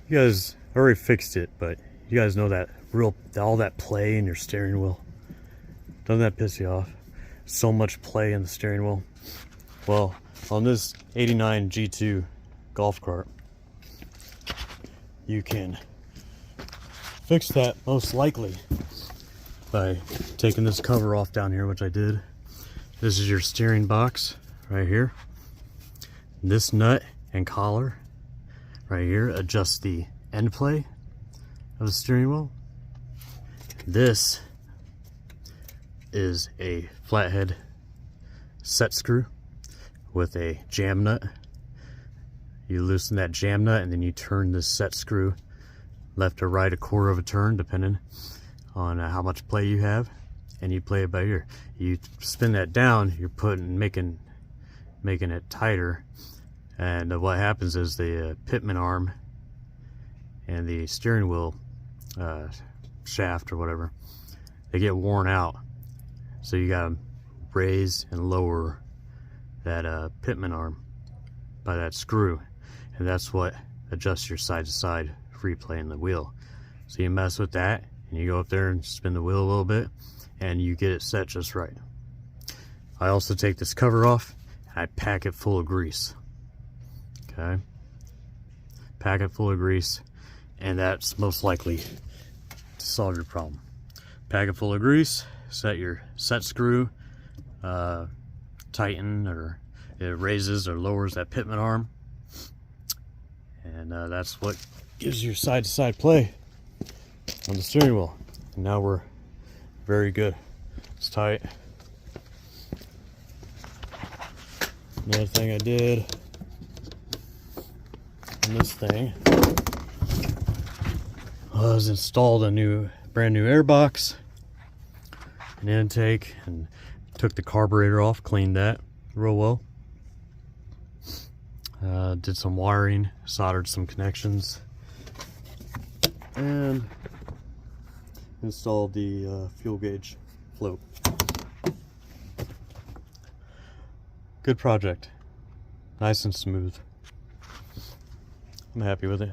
You guys already fixed it, but you guys know that all that play in your steering wheel. Doesn't that piss you off? So much play in the steering wheel. Well, on this '89 G2 Golf Cart, you can fix that most likely by taking this cover off down here, which I did. This is your steering box right here. This nut and collar right here adjusts the end play of the steering wheel. This is a flathead set screw with a jam nut. You loosen that jam nut and then you turn this set screw left or right a quarter of a turn depending on how much play you have, and you play it by ear. You spin that down, you're making it tighter, and what happens is the pitman arm and the steering wheel shaft or whatever, they get worn out, so you gotta raise and lower that pitman arm by that screw, and that's what adjusts your side to side free play in the wheel. So you mess with that and you go up there and spin the wheel a little bit and you get it set just right. I also take this cover off and I pack it full of grease. Okay, pack it full of grease, and that's most likely to solve your problem. Pack it full of grease, set your set screw, tighten, or it raises or lowers that pitman arm, and that's what gives you side-to-side play on the steering wheel. And now we're very good. It's tight. Another thing I did on this thing was installed a brand new air box, an intake, and took the carburetor off, cleaned that real well. Did some wiring, soldered some connections, and installed the fuel gauge float. Good project, nice and smooth. I'm happy with it.